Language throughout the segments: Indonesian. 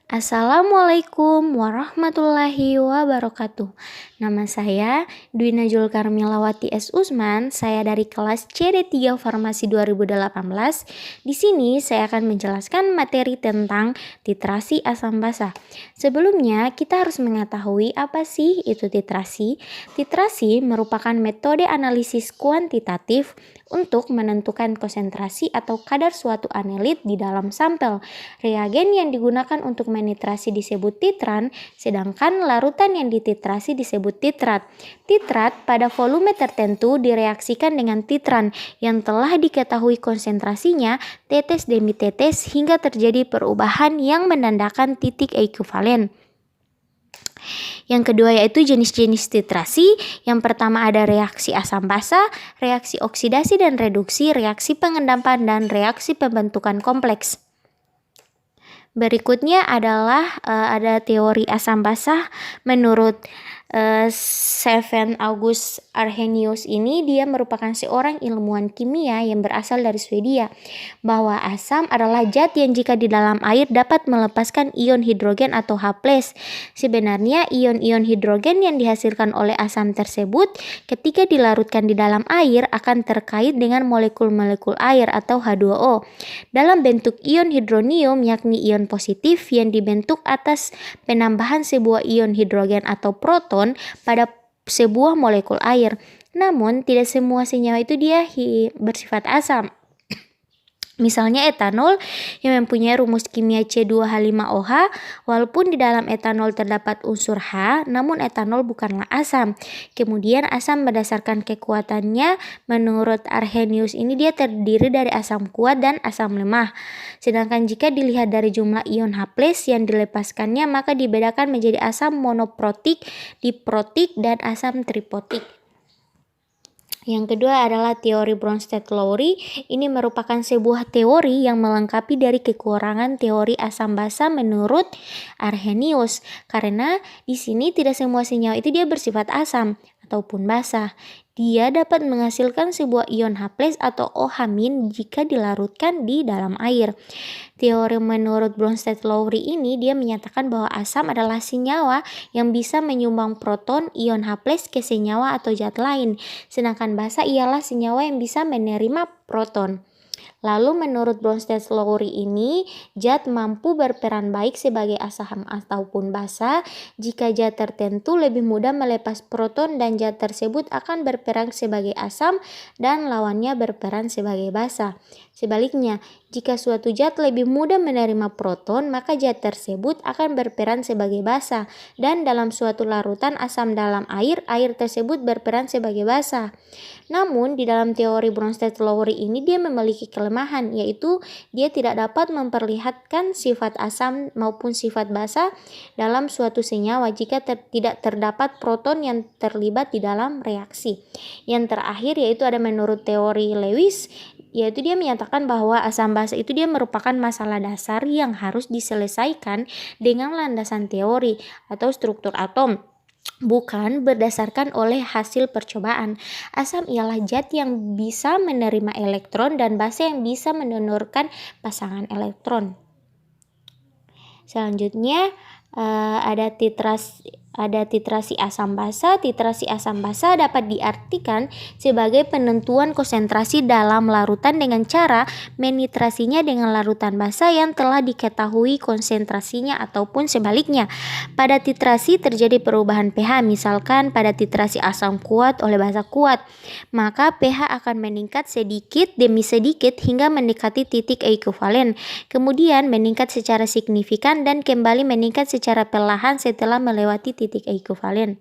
Assalamualaikum warahmatullahi wabarakatuh. Nama saya Dwi Najul Karmilawati S. Usman. Saya dari kelas CD3 Farmasi 2018. Di sini saya akan menjelaskan materi tentang titrasi asam basa. Sebelumnya, kita harus mengetahui apa sih itu titrasi. Titrasi merupakan metode analisis kuantitatif untuk menentukan konsentrasi atau kadar suatu anelit di dalam sampel. Reagen yang digunakan untuk menitrasi disebut titran, sedangkan larutan yang dititrasi disebut titrat. Titrat pada volume tertentu direaksikan dengan titran yang telah diketahui konsentrasinya tetes demi tetes hingga terjadi perubahan yang menandakan titik ekuivalen. Yang kedua yaitu jenis-jenis titrasi. Yang pertama ada reaksi asam basa, reaksi oksidasi dan reduksi, reaksi pengendapan, dan reaksi pembentukan kompleks. Berikutnya adalah ada teori asam basa. Menurut Stefan August Arrhenius ini, dia merupakan seorang ilmuwan kimia yang berasal dari Swedia, bahwa asam adalah zat yang jika di dalam air dapat melepaskan ion hidrogen atau H+. Sebenarnya ion-ion hidrogen yang dihasilkan oleh asam tersebut ketika dilarutkan di dalam air akan terkait dengan molekul-molekul air atau H2O dalam bentuk ion hidronium, yakni ion positif yang dibentuk atas penambahan sebuah ion hidrogen atau proton pada sebuah molekul air. Namun tidak semua senyawa itu dia bersifat asam. Misalnya etanol yang mempunyai rumus kimia C2H5OH, walaupun di dalam etanol terdapat unsur H, namun etanol bukanlah asam. Kemudian asam berdasarkan kekuatannya, menurut Arrhenius ini dia terdiri dari asam kuat dan asam lemah. Sedangkan jika dilihat dari jumlah ion H+ yang dilepaskannya, maka dibedakan menjadi asam monoprotik, diprotik, dan asam triprotik. Yang kedua adalah teori Bronsted-Lowry. Ini merupakan sebuah teori yang melengkapi dari kekurangan teori asam basa menurut Arrhenius. Karena di sini tidak semua senyawa itu dia bersifat asam ataupun basa. Dia dapat menghasilkan sebuah ion H+ atau OH- jika dilarutkan di dalam air. Teori menurut Bronsted-Lowry ini dia menyatakan bahwa asam adalah senyawa yang bisa menyumbang proton ion H+ ke senyawa atau zat lain, sedangkan basa ialah senyawa yang bisa menerima proton. Lalu menurut Bronsted-Lowry ini, zat mampu berperan baik sebagai asam ataupun basa jika zat tertentu lebih mudah melepas proton dan zat tersebut akan berperan sebagai asam dan lawannya berperan sebagai basa. Sebaliknya, jika suatu zat lebih mudah menerima proton, maka zat tersebut akan berperan sebagai basa, dan dalam suatu larutan asam dalam air, air tersebut berperan sebagai basa. Namun, di dalam teori Bronsted-Lowry ini dia memiliki kelemahan, yaitu dia tidak dapat memperlihatkan sifat asam maupun sifat basa dalam suatu senyawa jika tidak terdapat proton yang terlibat di dalam reaksi. Yang terakhir yaitu ada menurut teori Lewis, yaitu dia menyatakan bahwa asam basa itu dia merupakan masalah dasar yang harus diselesaikan dengan landasan teori atau struktur atom, bukan berdasarkan oleh hasil percobaan. Asam ialah zat yang bisa menerima elektron dan basa yang bisa mendonorkan pasangan elektron. Selanjutnya ada titrasi asam basa. Titrasi asam basa dapat diartikan sebagai penentuan konsentrasi dalam larutan dengan cara menitrasinya dengan larutan basa yang telah diketahui konsentrasinya ataupun sebaliknya. Pada titrasi terjadi perubahan pH, misalkan pada titrasi asam kuat oleh basa kuat, maka pH akan meningkat sedikit demi sedikit hingga mendekati titik ekuivalen, kemudian meningkat secara signifikan dan kembali meningkat secara perlahan setelah melewati titik ekuivalen.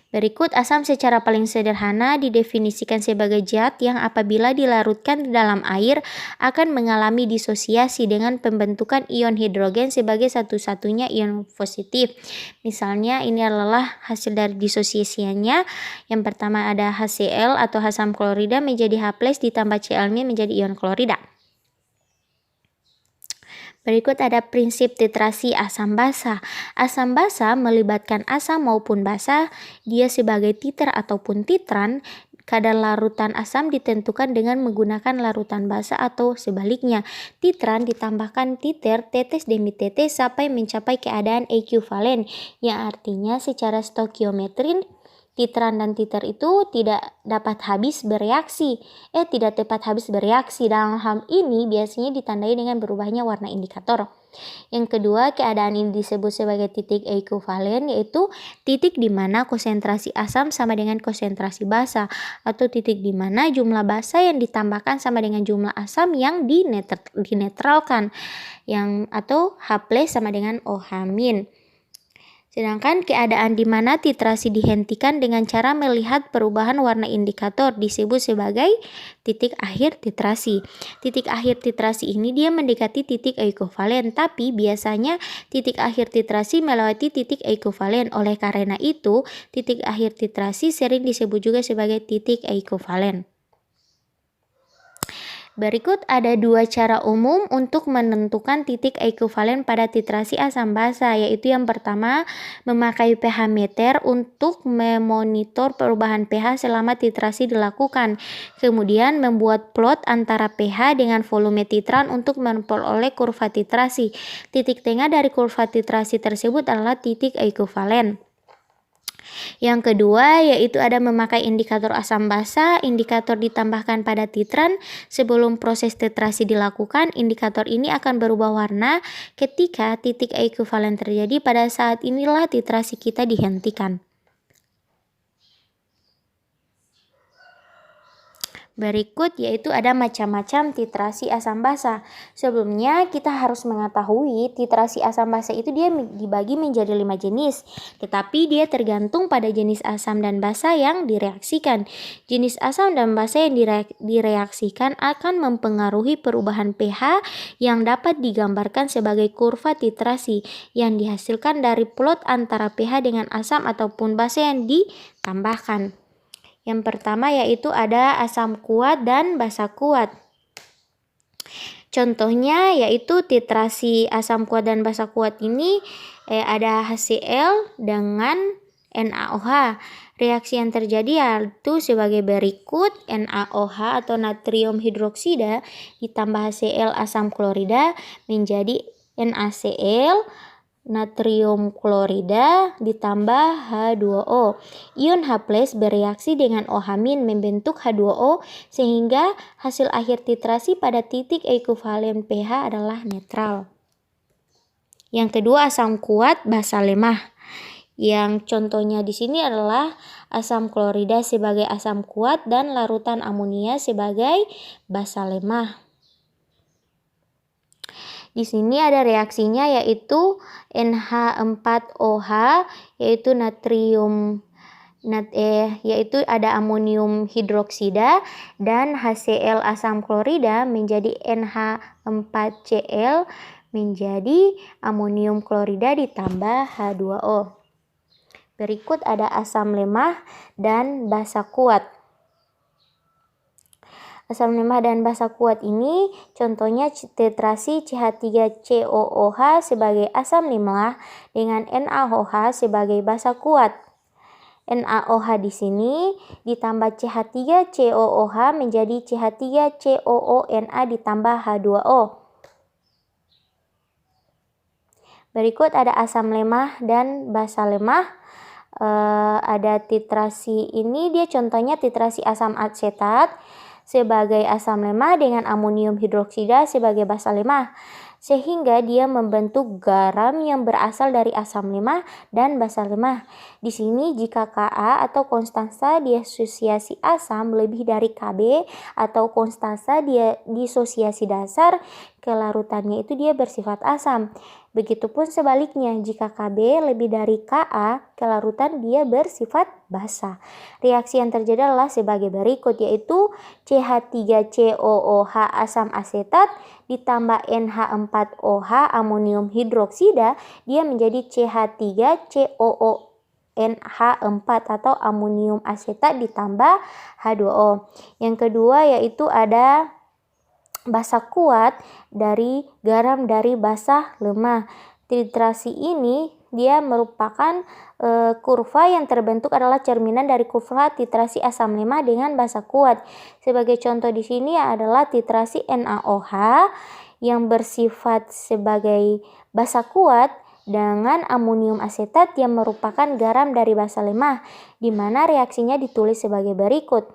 Berikut asam secara paling sederhana didefinisikan sebagai zat yang apabila dilarutkan di dalam air akan mengalami disosiasi dengan pembentukan ion hidrogen sebagai satu-satunya ion positif. Misalnya ini adalah hasil dari disosiasinya. Yang pertama ada HCl atau asam klorida menjadi H+ ditambah Cl-nya menjadi ion klorida. Berikut ada prinsip titrasi asam basa. Asam basa melibatkan asam maupun basa, dia sebagai titer ataupun titran. Kadar larutan asam ditentukan dengan menggunakan larutan basah atau sebaliknya. Titran ditambahkan titer tetes demi tetes sampai mencapai keadaan ekivalen, yang artinya secara stokiometri titran dan titer itu tidak dapat habis bereaksi. Tidak tepat habis bereaksi. Dalam hal ini biasanya ditandai dengan berubahnya warna indikator. Yang kedua, keadaan ini disebut sebagai titik ekivalen, yaitu titik di mana konsentrasi asam sama dengan konsentrasi basa, atau titik di mana jumlah basa yang ditambahkan sama dengan jumlah asam yang dinetralkan, atau H+ sama dengan OH-. Sedangkan keadaan di mana titrasi dihentikan dengan cara melihat perubahan warna indikator disebut sebagai titik akhir titrasi. Titik akhir titrasi ini dia mendekati titik ekivalen, tapi biasanya titik akhir titrasi melewati titik ekivalen. Oleh karena itu, titik akhir titrasi sering disebut juga sebagai titik ekivalen. Berikut ada dua cara umum untuk menentukan titik ekivalen pada titrasi asam basa, yaitu yang pertama memakai pH meter untuk memonitor perubahan pH selama titrasi dilakukan. Kemudian membuat plot antara pH dengan volume titran untuk memperoleh kurva titrasi. Titik tengah dari kurva titrasi tersebut adalah titik ekivalen. Yang kedua yaitu ada memakai indikator asam basa. Indikator ditambahkan pada titran sebelum proses titrasi dilakukan. Indikator ini akan berubah warna ketika titik ekivalen terjadi. Pada saat inilah titrasi kita dihentikan. Berikut yaitu ada macam-macam titrasi asam basa. Sebelumnya kita harus mengetahui titrasi asam basa itu dia dibagi menjadi 5 jenis, tetapi dia tergantung pada jenis asam dan basa yang direaksikan. Jenis asam dan basa yang direaksikan akan mempengaruhi perubahan pH yang dapat digambarkan sebagai kurva titrasi yang dihasilkan dari plot antara pH dengan asam ataupun basa yang ditambahkan. Yang pertama yaitu ada asam kuat dan basa kuat. Contohnya yaitu titrasi asam kuat dan basa kuat ini ada HCl dengan NaOH. Reaksi yang terjadi yaitu sebagai berikut: NaOH atau natrium hidroksida ditambah HCl asam klorida menjadi NaCl natrium klorida ditambah H2O. Ion H+ bereaksi dengan OH- membentuk H2O sehingga hasil akhir titrasi pada titik ekivalen pH adalah netral. Yang kedua asam kuat basa lemah. Yang contohnya di sini adalah asam klorida sebagai asam kuat dan larutan amonia sebagai basa lemah. Di sini ada reaksinya yaitu NH4OH yaitu yaitu ada amonium hidroksida dan HCl asam klorida menjadi NH4Cl menjadi amonium klorida ditambah H2O. Berikut ada asam lemah dan basa kuat. Asam lemah dan basa kuat ini contohnya titrasi CH3COOH sebagai asam lemah dengan NaOH sebagai basa kuat. NaOH di sini ditambah CH3COOH menjadi CH3COONA ditambah H2O. Berikut ada asam lemah dan basa lemah. Ada titrasi ini dia contohnya titrasi asam asetat sebagai asam lemah dengan amonium hidroksida sebagai basa lemah, sehingga dia membentuk garam yang berasal dari asam lemah dan basa lemah. Di sini jika Ka atau konstansa disosiasi asam lebih dari Kb atau konstansa disosiasi dasar, kelarutannya itu dia bersifat asam. Begitupun sebaliknya, jika Kb lebih dari Ka, kelarutan dia bersifat basa. Reaksi yang terjadi adalah sebagai berikut, yaitu CH3COOH asam asetat ditambah NH4OH amonium hidroksida, dia menjadi CH3COONH4 atau amonium asetat ditambah H2O. Yang kedua yaitu ada basa kuat dari garam dari basa lemah. Titrasi ini dia merupakan kurva yang terbentuk adalah cerminan dari kurva titrasi asam lemah dengan basa kuat. Sebagai contoh di sini adalah titrasi NaOH yang bersifat sebagai basa kuat dengan amonium asetat yang merupakan garam dari basa lemah, di mana reaksinya ditulis sebagai berikut.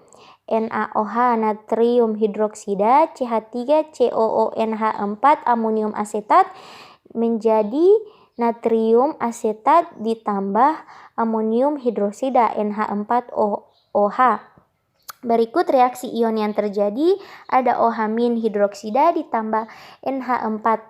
NaOH natrium hidroksida CH3COONH4 amonium asetat menjadi natrium asetat ditambah amonium hidroksida NH4OH. Berikut reaksi ion yang terjadi, ada OH- hidroksida ditambah NH4-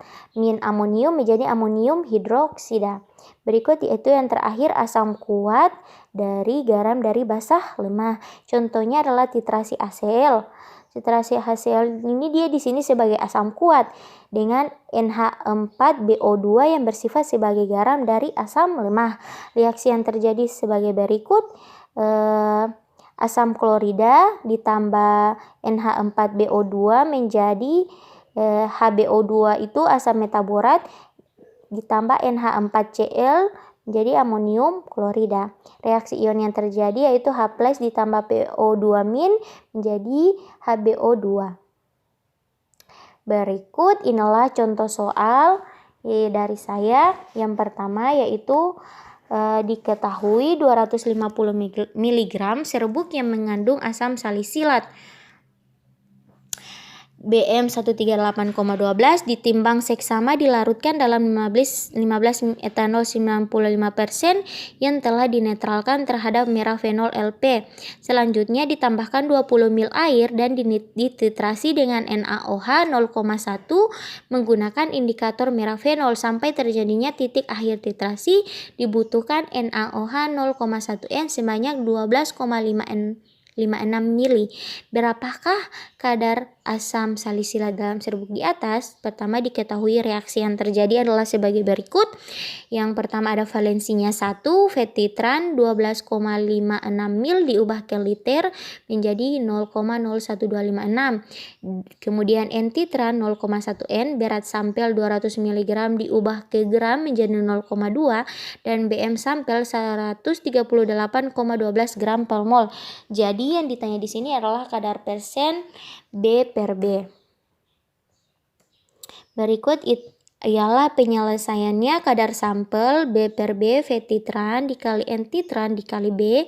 amonium menjadi amonium hidroksida. Berikut yaitu yang terakhir asam kuat dari garam dari basa lemah. Contohnya adalah titrasi HCl. Titrasi HCl ini dia di sini sebagai asam kuat dengan NH4BO2 yang bersifat sebagai garam dari asam lemah. Reaksi yang terjadi sebagai berikut, asam klorida ditambah NH4BO2 menjadi HBO2 itu asam metaborat ditambah NH4Cl menjadi amonium klorida. Reaksi ion yang terjadi yaitu H+ ditambah PO2- menjadi HBO2. Berikut inilah contoh soal dari saya. Yang pertama yaitu diketahui 250 mg serbuk yang mengandung asam salisilat BM138,12 ditimbang seksama dilarutkan dalam 15 etanol 95% yang telah dinetralkan terhadap merah fenol LP. Selanjutnya ditambahkan 20 ml air dan dititrasi dengan NaOH 0,1 menggunakan indikator merah fenol sampai terjadinya titik akhir titrasi. Dibutuhkan NaOH 0,1 N sebanyak 12,56 mili. Berapakah kadar asam salisilat dalam serbuk di atas? Pertama diketahui reaksi yang terjadi adalah sebagai berikut. Yang pertama ada valensinya 1, fetitran 12,56 mil diubah ke liter menjadi 0,01256. Kemudian entitran 0,1 N, berat sampel 200 mg diubah ke gram menjadi 0,2 dan BM sampel 138,12 gram per mol. Jadi yang ditanya di sini adalah kadar persen B per B. Berikut ialah penyelesaiannya. Kadar sampel B per B fetitran dikali entitran dikali B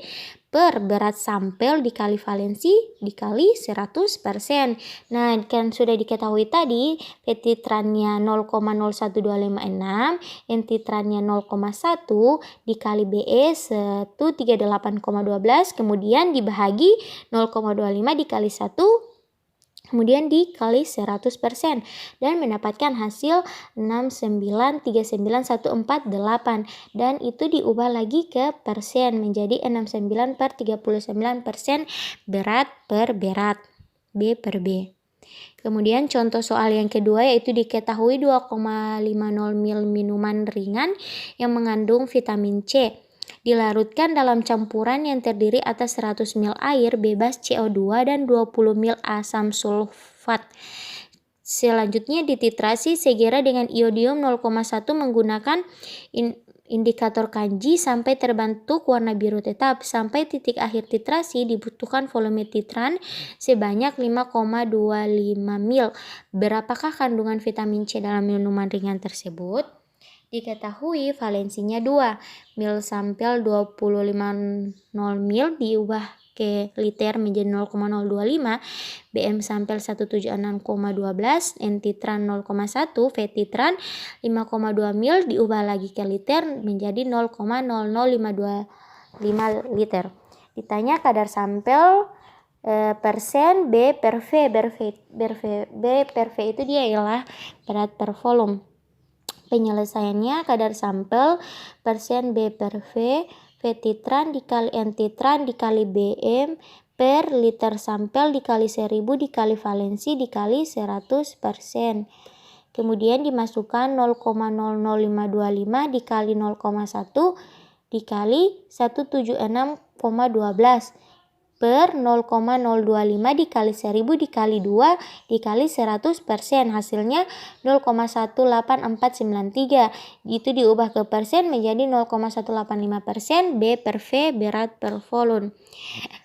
per berat sampel dikali valensi dikali 100%. Nah, kan sudah diketahui tadi fetitrannya 0,01256, entitrannya 0,1 dikali BE 138,12, kemudian dibahagi 0,25 dikali 1 kemudian dikali 100% dan mendapatkan hasil 6939,148 dan itu diubah lagi ke persen menjadi 69/39% berat per berat B per B. Kemudian contoh soal yang kedua yaitu diketahui 2,50 ml minuman ringan yang mengandung vitamin C dilarutkan dalam campuran yang terdiri atas 100 ml air bebas CO2 dan 20 ml asam sulfat. Selanjutnya dititrasi segera dengan iodium 0,1 menggunakan indikator Kanji sampai terbentuk warna biru tetap. Sampai titik akhir titrasi dibutuhkan volume titran sebanyak 5,25 ml. Berapakah kandungan vitamin C dalam minuman ringan tersebut? Diketahui valensinya 2, mil sampel 25 ml diubah ke liter menjadi 0,025, BM sampel 176,12, entitran 0,1, fetitran 5,2 ml diubah lagi ke liter menjadi 0,00525 liter. Ditanya kadar sampel persen B per V. B per V itu dia ialah berat per volume. Penyelesaiannya kadar sampel persen B per V fetitran dikali entitran dikali BM per liter sampel dikali 1000 dikali valensi dikali 100%. Kemudian dimasukkan 0,00525 dikali 0,1 dikali 176,12 per 0,025 dikali 1000 dikali 2 dikali 100%. Hasilnya 0,18493. Itu diubah ke persen menjadi 0,185%. B per V berat per volum.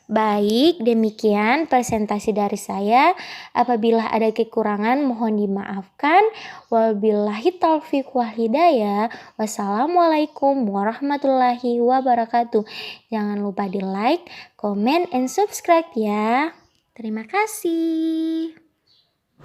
Baik, demikian presentasi dari saya. Apabila ada kekurangan mohon dimaafkan. Wabillahi taufiq wal hidayah. Wassalamualaikum warahmatullahi wabarakatuh. Jangan lupa di like, comment, and subscribe ya. Terima kasih.